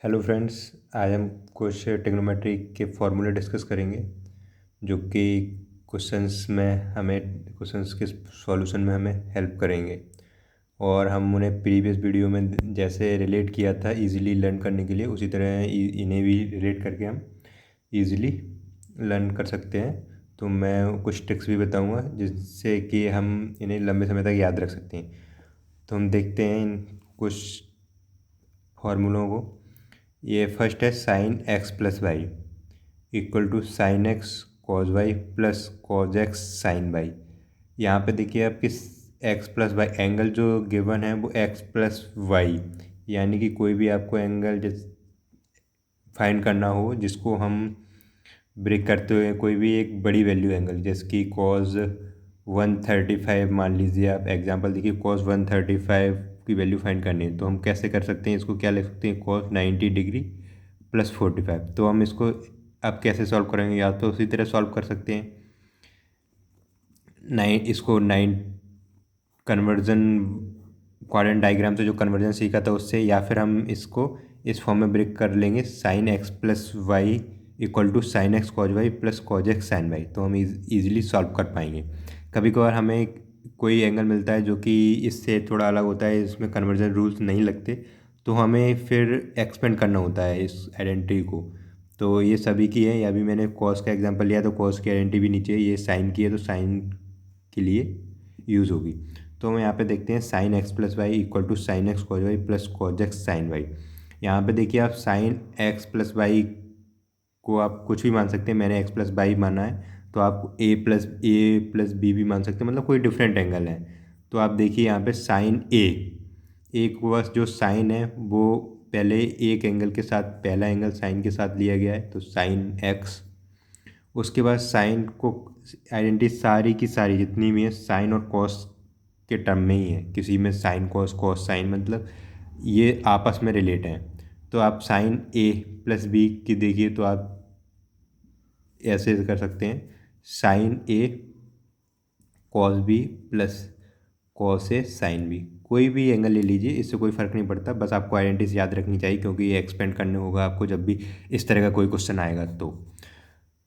Hello friends, आज हम कुछ ट्रिग्नोमेट्री के फॉर्मूले डिस्कस करेंगे जो कि क्वेश्चंस के सॉल्यूशन में हमें हेल्प करेंगे। और हम उन्हें प्रीवियस वीडियो में जैसे रिलेट किया था इजीली लर्न करने के लिए, उसी तरह इन्हें भी रिलेट करके हम इजीली लर्न कर सकते हैं। तो मैं कुछ ट्रिक्स भी बताऊंगा जिससे कि हम इन्हें लंबे समय तक याद रख सकते हैं। तो हम देखते हैं इन कुछ फार्मूलों को। ये फर्स्ट है sine x plus y equal to sine x cos y plus cos x sine y. यहाँ पे देखिए आपकी एक्स प्लस वाई एंगल जो गिवन है वो एक्स प्लस वाई, यानी कि कोई भी आपको एंगल जिस फाइंड करना हो जिसको हम ब्रेक करते हुए कोई भी एक बड़ी वैल्यू एंगल जैसे कि कॉज 135 मान लीजिए, आप एग्जांपल देखिए कॉस 135 की वैल्यू फाइंड करनी है तो हम कैसे कर सकते हैं, इसको क्या लिख सकते हैं, कॉस 90 डिग्री प्लस 45। तो हम इसको अब कैसे सॉल्व करेंगे, या तो उसी तरह सॉल्व कर सकते हैं इसको कन्वर्जन क्वाड्रेंट डायग्राम से जो कन्वर्जन सीखा था उससे, या फिर हम इसको इस फॉर्म में ब्रेक कर लेंगे sine x plus y equal to sine x cos y plus cos x sine y. तो हम इजीली सॉल्व कर पाएंगे। कभी कभार हमें कोई एंगल मिलता है जो कि इससे थोड़ा अलग होता है, इसमें कन्वर्जन रूल्स नहीं लगते, तो हमें फिर एक्सपेंड करना होता है इस आइडेंटिटी को। तो ये सभी की है, या अभी मैंने कॉस का एग्जांपल लिया तो कॉस की आइडेंटिटी भी नीचे, ये साइन की है तो साइन के लिए यूज़ होगी। तो हम यहाँ पे देखते हैं sine x plus y equal to sine x cos y plus cos x sine y. यहाँ पे देखिए आप साइन एक्स प्लस वाई को आप कुछ भी मान सकते हैं, मैंने एक्स प्लस वाई माना है तो आप ए प्लस बी भी मान सकते हैं, मतलब कोई डिफरेंट एंगल है। तो आप देखिए यहाँ पे साइन एक बस जो साइन है वो पहले एक एंगल के साथ, पहला एंगल साइन के साथ लिया गया है तो साइन एक्स। उसके बाद साइन को आइडेंटिटी सारी की सारी जितनी भी है साइन और कॉस के टर्म में ही है, किसी में साइन कॉस कॉस साइन, मतलब ये आपस में रिलेट हैं। तो आप साइन ए प्लस बी की देखिए तो आप ऐसे कर सकते हैं sine A cos B plus cos A sine B. कोई भी एंगल ले लीजिए, इससे कोई फ़र्क नहीं पड़ता, बस आपको आइडेंटिटीज याद रखनी चाहिए क्योंकि ये एक्सपेंड करने होगा आपको जब भी इस तरह का कोई क्वेश्चन आएगा। तो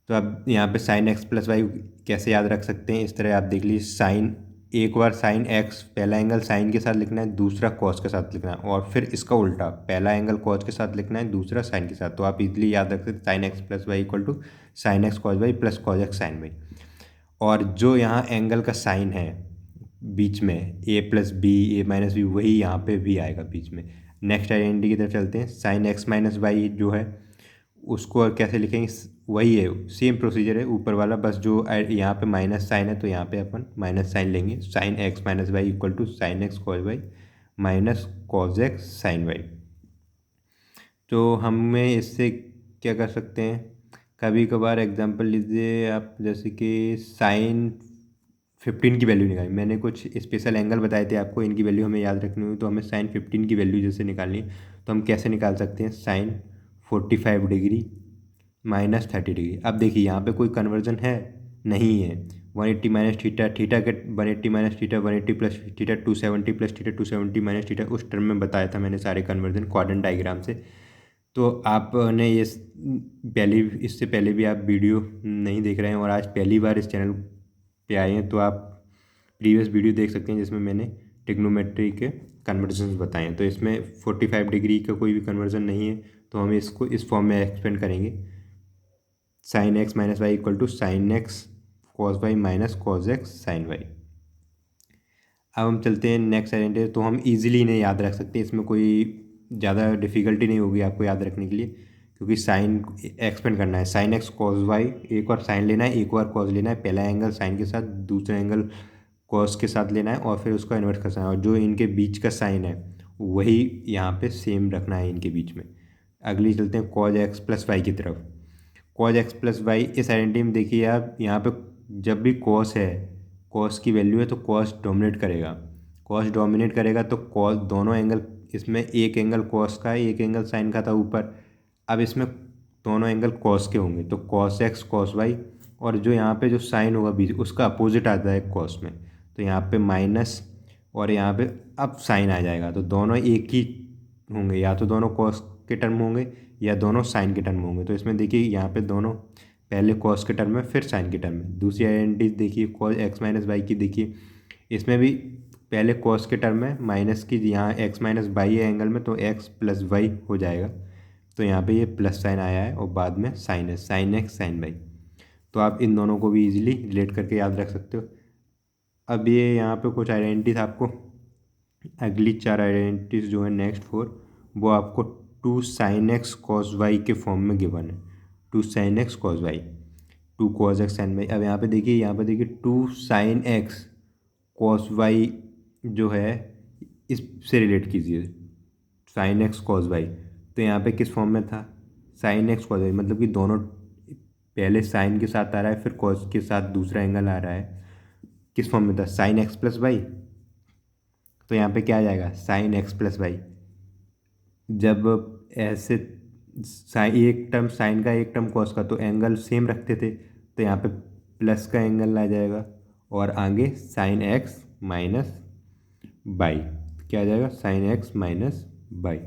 अब यहाँ पे साइन एक्स प्लस वाई कैसे याद रख सकते हैं, इस तरह आप देख लीजिए साइन, एक बार साइन एक्स पहला एंगल साइन के साथ लिखना है, दूसरा कॉस के साथ लिखना है, और फिर इसका उल्टा पहला एंगल कॉस के साथ लिखना है, दूसरा साइन के साथ। तो आप इजीली याद रख सकते हैं sine x plus y equal to sine x cos y plus cos x sine y. और जो यहाँ एंगल का साइन है बीच में a plus b a minus b, वही यहाँ पे भी आएगा बीच में। नेक्स्ट आइडेंटिटी की तरफ चलते हैं, साइन एक्स माइनस वाई जो है उसको और कैसे लिखेंगे, वही है सेम प्रोसीजर है ऊपर वाला, बस जो यहाँ पे माइनस साइन है तो यहाँ पे अपन माइनस साइन लेंगे। Sine x minus y equal to sine x cos y minus cos x sine y. तो हमें इससे क्या कर सकते हैं, कभी कभार एग्जांपल लीजिए आप, जैसे कि साइन 15 की वैल्यू निकाली, मैंने कुछ स्पेशल एंगल बताए थे आपको, इनकी वैल्यू हमें याद रखनी हुई तो हमें साइन 15 की वैल्यू जैसे निकालनी है तो हम कैसे निकाल सकते हैं, साइन 45 डिग्री माइनस 30 डिग्री। अब देखिए यहाँ पे कोई कन्वर्जन है नहीं है, 180 माइनस थीटा, थीटा के 180 minus theta 180 plus theta 270 plus theta 270 minus theta, उस टर्म में बताया था मैंने सारे कन्वर्जन क्वाड्रेंट डायग्राम से। तो आपने ये पहले, इससे पहले भी आप वीडियो नहीं देख रहे हैं और आज पहली बार इस चैनल पे आए हैं तो आप प्रीवियस वीडियो देख सकते हैं जिसमें मैंने ट्रिग्नोमेट्री के कन्वर्जन बताए हैं। तो इसमें 45 डिग्री का कोई भी कन्वर्जन नहीं है, तो हम इसको इस फॉर्म में एक्सपेंड करेंगे, sine x minus y equal to sine x cos y minus cos x sine y. अब हम चलते हैं नेक्स्ट आइडेंटिटी। तो हम इजीली इन्हें याद रख सकते हैं, इसमें कोई ज़्यादा डिफिकल्टी नहीं होगी आपको याद रखने के लिए, क्योंकि साइन एक्सपेंड करना है, साइन एक्स कॉस वाई, एक बार साइन लेना है एक बार कॉस लेना है, पहला एंगल साइन के साथ दूसरा एंगल कॉस के साथ लेना है और फिर उसका इन्वर्ट करना है, और जो इनके बीच का साइन है वही यहाँ पे सेम रखना है इनके बीच में। अगली चलते हैं कॉज एक्स प्लस वाई की तरफ। कॉज एक्स प्लस वाई, इस आइडेंटिटी में देखिए आप यहाँ पे जब भी कॉस है, कॉस की वैल्यू है तो कॉस डोमिनेट करेगा, कॉस डोमिनेट करेगा तो कॉस दोनों एंगल, इसमें एक एंगल कॉस का है एक एंगल साइन का था ऊपर, अब इसमें दोनों एंगल कॉस के होंगे तो कॉस एक्स कॉस वाई, और जो यहाँ पे जो साइन होगा बीच उसका अपोजिट आता है कॉस में, तो यहाँ पे माइनस और यहाँ पे अब साइन आ जाएगा, तो दोनों एक ही होंगे, या तो दोनों कॉस के टर्म होंगे या दोनों साइन के टर्म होंगे। तो इसमें देखिए यहाँ पे दोनों पहले कॉस के टर्म में फिर साइन के टर्म में। दूसरी आइडेंटिटी देखिए कॉस एक्स माइनस वाई की, देखिए इसमें भी पहले कॉस के टर्म में माइनस की, यहाँ एक्स माइनस वाई है एंगल में तो एक्स प्लस वाई हो जाएगा। तो यहाँ पे ये प्लस साइन आया है और बाद में साइन है, साइन एक्स साइन वाई। तो आप इन दोनों को भी इजीली रिलेट करके याद रख सकते हो। अब ये यहाँ पे कुछ आइडेंटिटीज आपको, अगली 4 आइडेंटिटीज जो है नेक्स्ट 4, वो आपको 2 साइन एक्स कॉस वाई के फॉर्म में गिवन है। 2 sine x cos y, 2 cos x sine y. अब यहाँ पे देखिए 2 साइन एक्स कॉस वाई जो है इससे रिलेट कीजिए, साइन एक्स कॉस वाई। तो यहाँ पे किस फॉर्म में था, साइन एक्स कॉस वाई, मतलब कि दोनों पहले साइन के साथ आ रहा है फिर कॉस के साथ दूसरा एंगल आ रहा है। किस फॉर्म में था, साइन एक्स प्लस वाई। तो यहाँ पे क्या आ जाएगा, साइन एक्स प्लस वाई। जब ऐसे साइन एक टर्म साइन का एक टर्म कॉस का, तो एंगल सेम रखते थे, तो यहाँ पे प्लस का एंगल आ जाएगा और आगे साइन एक्स माइनस बाई क्या आ जाएगा, साइन एक्स माइनस बाई।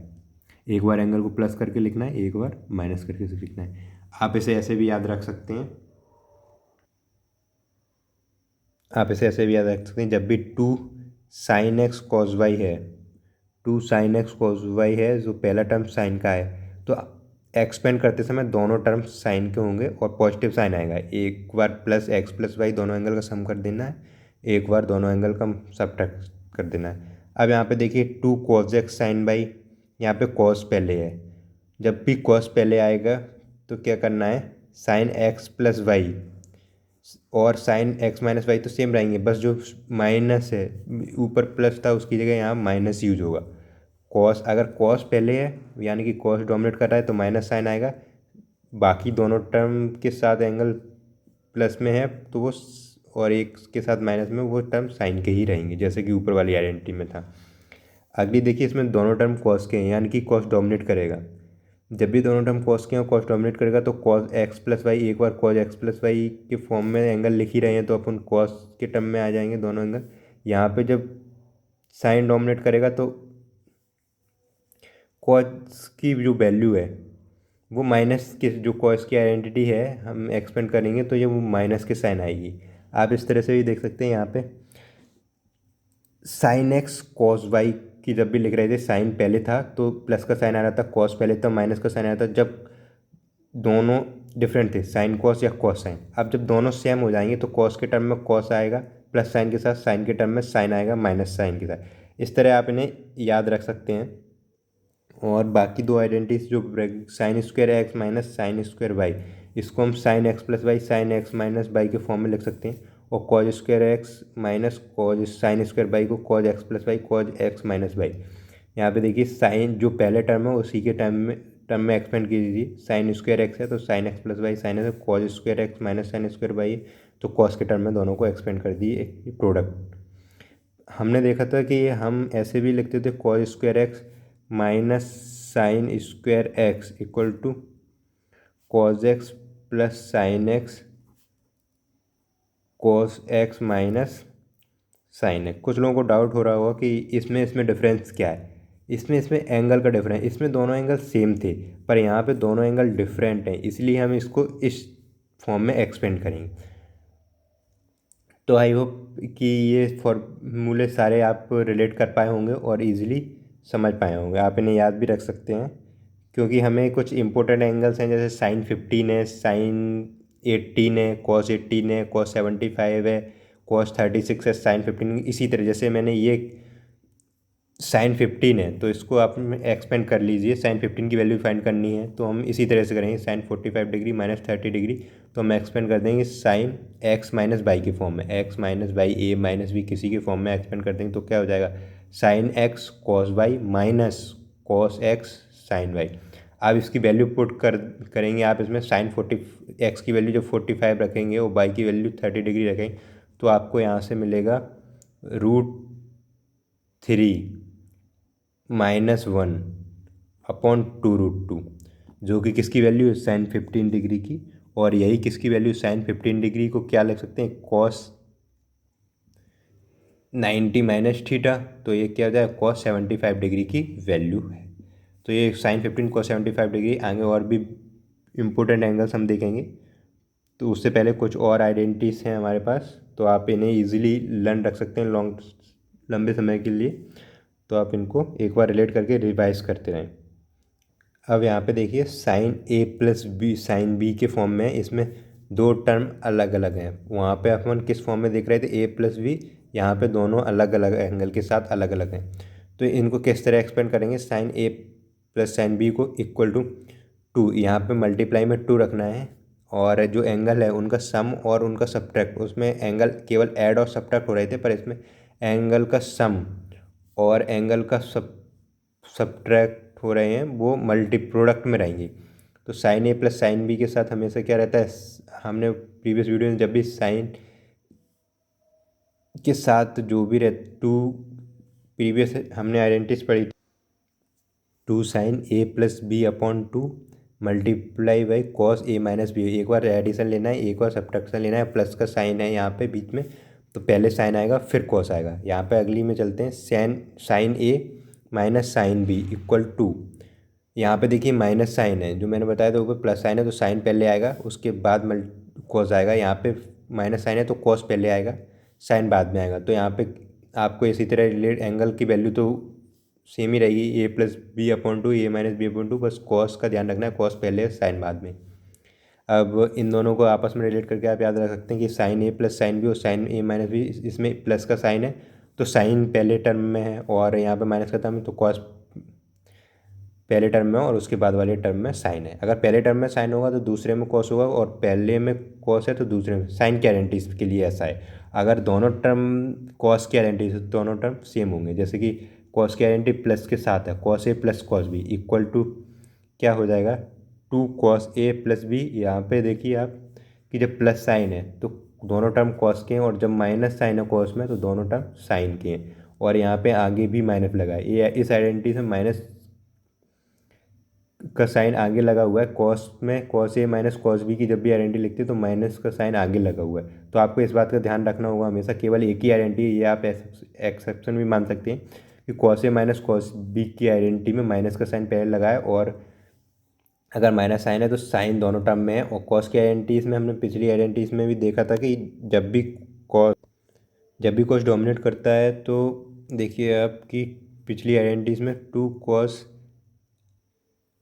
एक बार एंगल को प्लस करके लिखना है, एक बार माइनस करके लिखना है। आप इसे ऐसे भी याद रख सकते हैं, जब भी 2 साइन एक्स कॉस वाई है, 2 साइन एक्स कॉस वाई है, जो पहला टर्म साइन का है, तो एक्सपेंड करते समय दोनों टर्म साइन के होंगे और पॉजिटिव साइन आएगा। एक बार प्लस एक्स प्लस वाई दोनों एंगल का सम कर देना है, एक बार दोनों एंगल का सब्ट्रैक्ट कर देना है। अब यहाँ पे देखिए 2 कॉस एक्स साइन वाई, यहाँ पे कॉस पहले है, जब भी कॉस पहले आएगा तो क्या करना है, साइन एक्स प्लस वाई और साइन एक्स माइनस वाई तो सेम रहेंगे, बस जो माइनस है ऊपर प्लस था उसकी जगह यहाँ माइनस यूज होगा। कॉस, अगर कॉस पहले है यानी कि कॉस डोमिनेट कर रहा है तो माइनस साइन आएगा, बाकी दोनों टर्म के साथ एंगल प्लस में है तो वो और एक के साथ माइनस में वो टर्म साइन के ही रहेंगे, जैसे कि ऊपर वाली आइडेंटिटी में था। अगली देखिए इसमें दोनों टर्म कॉस के हैं यानी कि कॉस डोमिनेट करेगा। जब भी दोनों टर्म कॉस के हैं और कॉस डोमिनेट करेगा तो कॉस एक्स प्लस वाई, एक बार कॉस एक्स प्लस वाई के फॉर्म में एंगल लिख ही रहे हैं तो अपन कॉस के टर्म में आ जाएंगे दोनों एंगल। यहाँ पे जब साइन डोमिनेट करेगा तो कॉस की जो वैल्यू है वो माइनस के, जो कॉस की आइडेंटिटी है हम एक्सपेंड करेंगे तो ये वो माइनस के साइन आएगी। आप इस तरह से भी देख सकते हैं, यहाँ पे साइन एक्स कॉस वाई की जब भी लिख रहे थे साइन पहले था तो प्लस का साइन आ रहा था, कॉस पहले था माइनस का साइन आ रहा था, जब दोनों डिफरेंट थे साइन कॉस या कॉस साइन। अब जब दोनों सेम हो जाएंगे तो कॉस के टर्म में कॉस आएगा प्लस साइन के साथ, साइन के टर्म में साइन आएगा माइनस साइन के साथ। इस तरह आप इन्हें याद रख सकते हैं। और बाकी दो आइडेंटिटीज जो sine square x minus sine square y, इसको हम sine x plus y sine x minus y के फॉर्म में लिख सकते हैं। और cos square x minus cos sine square y को cos x plus y cos x minus y. यहाँ पे देखिए साइन जो पहले टर्म है उसी के टर्म में एक्सपेंड कीजिए, साइन स्क्वायर एक्स है तो sine x plus y sine है, cos square x minus sine square y तो कॉस के टर्म में दोनों को एक्सपेंड कर दिए एक प्रोडक्ट। हमने देखा था कि हम ऐसे भी लिखते थे cos square x minus sine square x equal to cos x plus sine x cos x minus sine x. कुछ लोगों को डाउट हो रहा होगा कि इसमें डिफरेंस क्या है, इसमें एंगल का डिफरेंस, इसमें दोनों एंगल सेम थे पर यहाँ पे दोनों एंगल डिफरेंट हैं, इसलिए हम इसको इस फॉर्म में एक्सपेंड करेंगे। तो आई होप कि ये फॉर्मूले सारे आप रिलेट कर पाए होंगे और इजीली समझ पाए होंगे। आप इन्हें याद भी रख सकते हैं क्योंकि हमें कुछ इंपॉर्टेंट एंगल्स हैं जैसे साइन 15 है, साइन 18 है, कॉस 18 है, कॉस 75 है, कॉस 36 है, साइन 15। इसी तरह जैसे मैंने ये साइन 15 है तो इसको आप एक्सपेंड कर लीजिए, साइन 15 की वैल्यू फाइंड करनी है तो हम इसी तरह से करेंगे, साइन 45 डिग्री माइनस 30 डिग्री तो हम एक्सपेंड कर देंगे साइन एक्स माइनस बाई के फॉर्म में, x minus y a minus b किसी के फॉर्म में एक्सपेंड कर देंगे तो क्या हो जाएगा, sine x cos y minus cos x sine y. आप इसकी वैल्यू पुट करेंगे, आप इसमें साइन 40 एक्स की वैल्यू जब 45 रखेंगे और वाई की वैल्यू 30 डिग्री रखेंगे तो आपको यहाँ से मिलेगा √3 -1 अपॉन 2√2 जो कि किसकी वैल्यू है, साइन 15 डिग्री की। और यही किसकी वैल्यू, साइन 15 डिग्री को क्या लिख सकते हैं, कॉस 90 माइनस थीटा, तो ये क्या हो जाएगा, कॉस 75 डिग्री की वैल्यू है। तो ये साइन 15 cos 75 डिग्री। आगे और भी इम्पोर्टेंट एंगल्स हम देखेंगे, तो उससे पहले कुछ और आइडेंटिटीज़ हैं हमारे पास, तो आप इन्हें ईजिली लर्न रख सकते हैं लंबे समय के लिए। तो आप इनको एक बार रिलेट करके रिवाइज करते रहें। अब यहाँ पे देखिए sign a plus B sine B के फॉर्म में है, इसमें दो टर्म अलग अलग हैं। वहाँ पे अपन किस फॉर्म में देख रहे थे, ए प्लस बी, यहाँ पे दोनों अलग अलग एंगल के साथ अलग अलग हैं। तो इनको किस तरह एक्सपेंड करेंगे, sign a plus sine B को इक्वल टू 2, यहाँ पे मल्टीप्लाई में 2 रखना है, और जो एंगल है उनका सम और उनका सब्ट्रैक्ट, उसमें एंगल केवल ऐड और सब्ट्रैक्ट हो रहे थे, पर इसमें एंगल का सम और एंगल का सब्ट्रैक्ट हो रहे हैं, वो मल्टी प्रोडक्ट में रहेंगी। तो sign a plus sine B के साथ हमेशा क्या रहता है, हमने प्रीवियस वीडियो में जब भी साइन के साथ जो भी रहे टू, प्रीवियस हमने आइडेंटिटीज पढ़ी, 2 sine a plus b upon 2 multiply by cos a minus b. एक बार एडिशन लेना है, एक बार सब्ट्रैक्शन लेना है, प्लस का साइन है यहाँ पे बीच में, तो पहले साइन आएगा फिर कॉस आएगा। यहाँ पे अगली में चलते हैं, sine a minus sine b equal to, यहाँ पे देखिए माइनस साइन है, जो मैंने बताया था ऊपर प्लस साइन है, तो साइन पहले आएगा उसके बाद कॉस आएगा। यहाँ पे माइनस साइन है तो कॉस पहले आएगा, साइन बाद में आएगा। तो यहाँ पे आपको इसी तरह रिलेट एंगल की वैल्यू तो सेम ही रहेगी, ए प्लस बी अपॉन टू, ए माइनस बी अपॉन टू, बस कॉस का ध्यान रखना है, कॉस पहले साइन बाद में। अब इन दोनों को आपस में रिलेट करके आप याद रख सकते हैं कि sign a plus sine B और साइन ए माइनस बी, इसमें प्लस का साइन है तो साइन पहले टर्म में है, और यहाँ पे माइनस का टर्म है तो कॉस पहले टर्म में और उसके बाद वाले टर्म में साइन है। अगर पहले टर्म में साइन होगा तो दूसरे में कॉस होगा, और पहले में कॉस है तो दूसरे में साइन की आइडेंटिटीज के लिए ऐसा है। अगर दोनों टर्म कॉस की आइडेंटिटीज, दोनों टर्म सेम होंगे, जैसे कि कॉस की आइडेंटिटी प्लस के साथ है, cos a plus cos b equal to क्या हो जाएगा, 2 कॉस ए प्लस बी। यहाँ पे देखिए आप कि जब प्लस साइन है तो दोनों टर्म कॉस के हैं, और जब माइनस साइन है कॉस में तो दोनों टर्म साइन के हैं, और यहाँ पे आगे भी माइनस लगा है। ये इस आइडेंटिटी से माइनस का साइन आगे लगा हुआ है, कॉस में cos a minus cos B की जब भी आइडेंटिटी लिखते हैं तो माइनस का साइन आगे लगा हुआ है। तो आपको इस बात का ध्यान रखना होगा, हमेशा केवल एक ही आइडेंटिटी, ये आप एक्सेप्शन भी मान सकते हैं कि cos a minus cos B की आइडेंटिटी में माइनस का साइन पहले लगा है, और अगर माइनस साइन है तो साइन दोनों टर्म में है। और कॉस की आइडेंटिटीज में हमने पिछली आइडेंटिटीज में भी देखा था कि जब भी कॉस डोमिनेट करता है, तो देखिए आपकी पिछली आइडेंटिटीज में 2 कॉस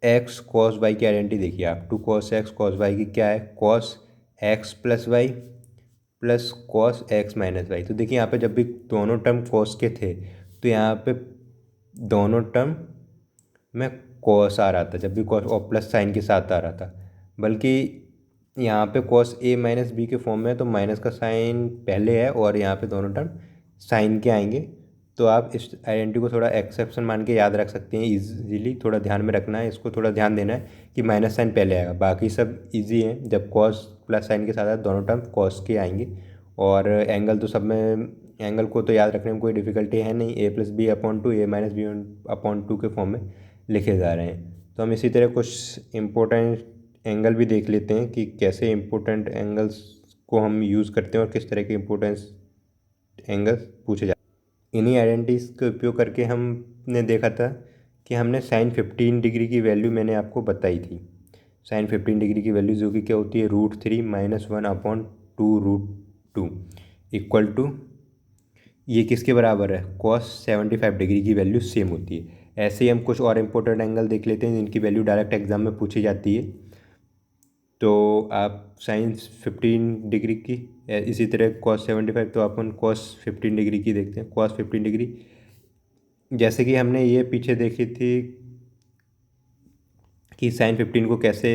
एक्स कॉस वाई की आइडेंटिटी देखिए आप, 2 कॉस एक्स कॉस वाई की क्या है, cos x plus y plus cos x minus y. तो देखिए यहाँ पे जब भी दोनों टर्म कॉस के थे तो यहाँ पे दोनों टर्म में कॉस आ रहा था, जब भी कॉस और प्लस साइन के साथ आ रहा था, बल्कि यहाँ पे कॉस ए माइनस बी के फॉर्म में है तो माइनस का साइन पहले है, और यहाँ पे दोनों टर्म साइन के आएंगे। तो आप इस आइडेंटिटी को थोड़ा एक्सेप्शन मान के याद रख सकते हैं, इजीली थोड़ा ध्यान में रखना है, इसको थोड़ा ध्यान देना है कि माइनस साइन पहले आएगा। बाकी सब इजी है, जब कॉस प्लस साइन के साथ आए दोनों टर्म कॉस के आएंगे। और एंगल तो सब में, एंगल को तो याद रखने में कोई डिफिकल्टी है नहीं, ए प्लस बी अपॉन टू, ए माइनस बी अपॉन टू के फॉर्म में लिखे जा रहे हैं। तो हम इसी तरह कुछ इम्पोर्टेंट एंगल भी देख लेते हैं कि कैसे इम्पोर्टेंट एंगल्स को हम यूज़ करते हैं और किस तरह के इम्पोर्टेंस एंगल्स पूछे जाते हैं। इन्हीं आइडेंटिटीज़ का उपयोग करके हमने देखा था कि हमने साइन 15 डिग्री की वैल्यू मैंने आपको बताई थी। साइन 15 डिग्री की वैल्यू जो कि क्या होती है, √3 - 1 अपॉन 2√2 इक्वल टू, ये किसके बराबर है, कॉस 75 डिग्री की वैल्यू सेम होती है। ऐसे ही हम कुछ और इम्पोर्टेंट एंगल देख लेते हैं जिनकी वैल्यू डायरेक्ट एग्जाम में पूछी जाती है। तो आप साइन 15 डिग्री की, इसी तरह कॉस 75, तो अपन कॉस 15 डिग्री की देखते हैं। कॉस 15 डिग्री जैसे कि हमने ये पीछे देखी थी कि साइन 15 को कैसे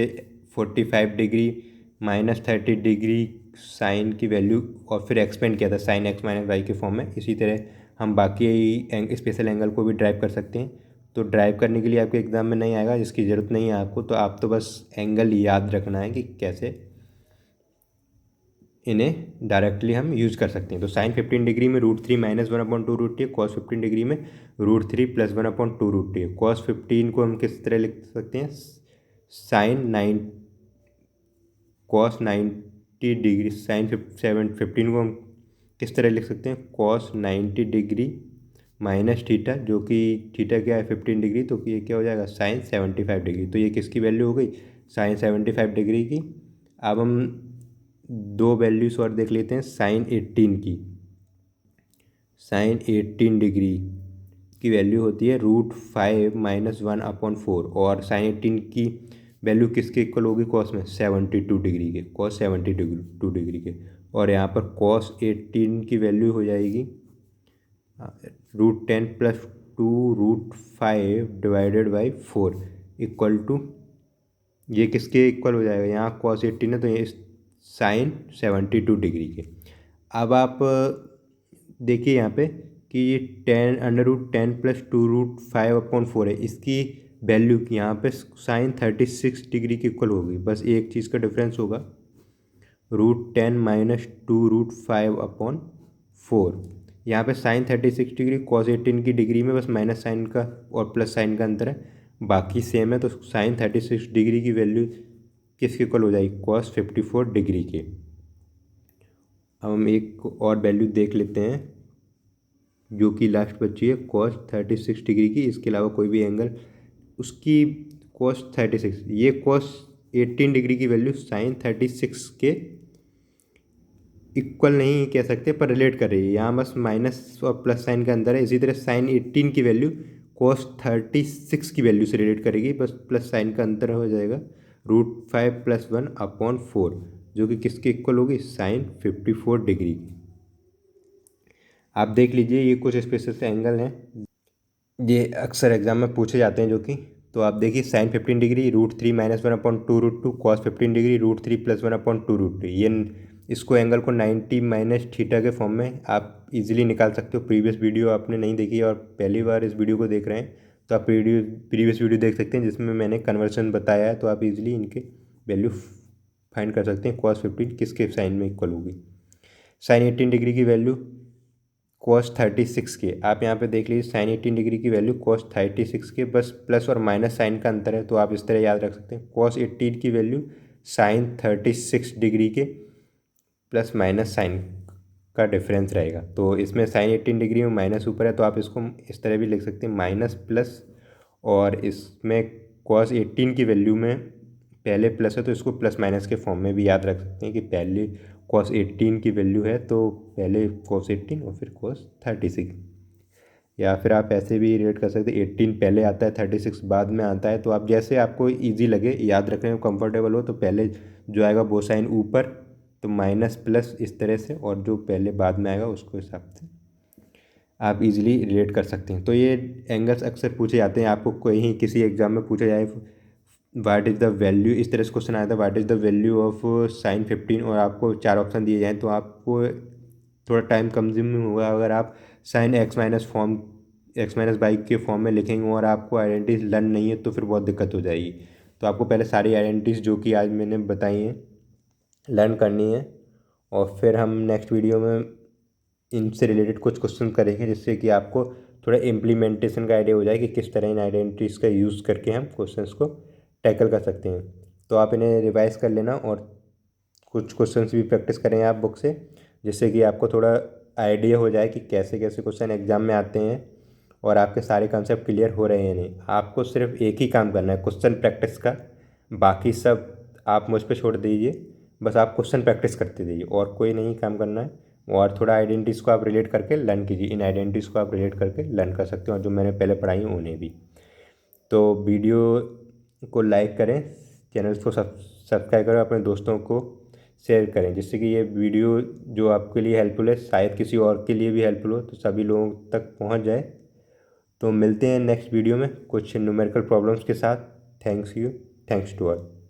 45 डिग्री -30 डिग्री साइन की वैल्यू और फिर एक्सपेंड किया था साइन एक्स माइनस वाई के फॉर्म में, इसी तरह हम बाकी स्पेशल एंगल को भी ड्राइव कर सकते हैं। तो ड्राइव करने के लिए आपके एग्ज़ाम में नहीं आएगा, इसकी ज़रूरत नहीं है आपको, तो आप तो बस एंगल याद रखना है कि कैसे इन्हें डायरेक्टली हम यूज़ कर सकते हैं। तो साइन 15 डिग्री में √3 - 1 अपॉन 2√t है, कॉस 15 डिग्री में √3 + 1 अपॉन 2√t है। कॉस 15 को हम किस तरह लिख सकते हैं, साइन 9 कॉस 90 डिग्री, साइन 15 को हम किस तरह लिख सकते हैं, कॉस 90 डिग्री माइनस थीटा, जो कि थीटा क्या है 15 डिग्री, तो ये क्या हो जाएगा साइन 75 डिग्री। तो ये किसकी वैल्यू हो गई, साइन 75 डिग्री की। अब हम दो वैल्यूज और देख लेते हैं साइन 18 की। साइन 18 डिग्री की वैल्यू होती है √5 - 1/4, और साइन 18 की वैल्यू किसके इक्वल होगी कॉस में, 72 डिग्री के, कॉस 72 डिग्री के। और यहाँ पर कॉस 18 की वैल्यू हो जाएगी √10 + 2√5 / 4 इक्वल टू, ये किसके इक्वल हो जाएगा, यहाँ कॉस 18 है तो ये साइन 72 डिग्री के। अब आप देखिए यहाँ पे कि ये √10 + 2√5/4 है, इसकी वैल्यू की यहाँ पे साइन 36 डिग्री की इक्वल होगी। बस एक चीज़ का डिफरेंस होगा, √10 - 2√5/4। यहाँ पे साइन 36 डिग्री, कॉस 18 की डिग्री में बस माइनस साइन का और प्लस साइन का अंतर है, बाकी सेम है। तो साइन 36 डिग्री की वैल्यू किसके इक्वल हो जाएगी, कॉस 54 डिग्री के। अब हम एक और वैल्यू देख लेते हैं जो कि लास्ट बची है कॉस 36 डिग्री की, इसके अलावा कोई भी एंगल उसकी कॉस 36, ये कॉस 18 डिग्री की वैल्यू साइन 36 के इक्वल नहीं कह सकते पर रिलेट कर रही है, यहाँ बस माइनस और प्लस साइन का अंदर है। इसी तरह साइन 18 की वैल्यू कॉस 36 की वैल्यू से रिलेट करेगी, बस प्लस साइन का अंतर हो जाएगा √5 + 1/4, जो कि किसके इक्वल होगी, साइन 54 डिग्री की। आप देख लीजिए ये कुछ स्पेसिफिक एंगल हैं, ये अक्सर एग्जाम में पूछे जाते हैं जो कि, तो आप देखिए साइन 15 डिग्री √3 - 1/2 कॉस 15 डिग्री √3 + 1/2, ये इसको एंगल को 90 - थीटा के फॉर्म में आप इजीली निकाल सकते हो। प्रीवियस वीडियो आपने नहीं देखी और पहली बार इस वीडियो को देख रहे हैं तो आप प्रीवियस वीडियो देख सकते हैं जिसमें मैंने कन्वर्सन बताया है, तो आप इजीली इनके वैल्यू फाइंड कर सकते हैं। कॉस 15 किसके साइन में इक्वल होगी, साइन 18 डिग्री की वैल्यू कॉस 36 के, आप यहाँ पे देख लीजिए साइन 18 डिग्री की वैल्यू कॉस 36 के, बस प्लस और माइनस साइन का अंतर है, तो आप इस तरह याद रख सकते हैं। कॉस 18 की वैल्यू साइन 36 डिग्री के प्लस माइनस साइन का डिफरेंस रहेगा, तो इसमें साइन 18 डिग्री में माइनस ऊपर है तो आप इसको इस तरह भी लिख सकते हैं माइनस प्लस, और इसमें कॉस 18 की वैल्यू में पहले प्लस है तो इसको प्लस माइनस के फॉर्म में भी याद रख सकते हैं कि पहले कॉस 18 की वैल्यू है तो पहले कॉस 18 और फिर कॉस 36, या फिर आप ऐसे भी रिलेट कर सकते हैं 18 पहले आता है 36 बाद में आता है, तो आप जैसे आपको इजी लगे याद रखने में कंफर्टेबल हो, तो पहले जो आएगा वो साइन ऊपर तो माइनस प्लस इस तरह से, और जो पहले बाद में आएगा उसको हिसाब से आप इजीली रिलेट कर सकते हैं। तो ये एंगल्स अक्सर पूछे जाते हैं, आपको कोई किसी एग्जाम में पूछा जाए व्हाट इज़ द वैल्यू, इस तरह से क्वेश्चन आया था what is the value of sine 15 और आपको 4 ऑप्शन दिए जाएँ तो आपको थोड़ा टाइम कंज्यूमिंग होगा। अगर आप साइन x-y के फॉर्म में लिखेंगे और आपको आइडेंटिटीज लर्न नहीं है तो फिर बहुत दिक्कत हो जाएगी। तो आपको पहले सारी आइडेंटिटीज जो कि आज मैंने बताई हैं लर्न करनी है, और फिर हम नेक्स्ट वीडियो में इनसे रिलेटेड कुछ क्वेश्चन करेंगे जिससे कि आपको थोड़ा इम्प्लीमेंटेशन का आइडिया हो जाए कि किस तरह इन आइडेंटिटीज़ का यूज़ करके हम क्वेश्चंस को टैकल कर सकते हैं। तो आप इन्हें रिवाइज कर लेना और कुछ क्वेश्चंस भी प्रैक्टिस करें आप बुक से, जिससे कि आपको थोड़ा आइडिया हो जाए कि कैसे कैसे क्वेश्चन एग्जाम में आते हैं और आपके सारे कॉन्सेप्ट क्लियर हो रहे हैं नहीं। आपको सिर्फ एक ही काम करना है क्वेश्चन प्रैक्टिस का, बाकी सब आप मुझ पर छोड़ दीजिए, बस आप क्वेश्चन प्रैक्टिस करते रहिए और कोई नहीं काम करना है। और थोड़ा आइडेंटिटीज़ को आप रिलेट करके लर्न कीजिए, इन आइडेंटिटीज़ को आप रिलेट करके लर्न कर सकते हो और जो मैंने पहले पढ़ाई हैं उन्हें भी। तो वीडियो को लाइक करें, चैनल को सब्सक्राइब करें, अपने दोस्तों को शेयर करें, जिससे कि ये वीडियो जो आपके लिए हेल्पफुल है शायद किसी और के लिए भी हेल्पफुल हो, तो सभी लोगों तक पहुंच जाए। तो मिलते हैं नेक्स्ट वीडियो में कुछ न्यूमेरिकल प्रॉब्लम्स के साथ। Thanks to all.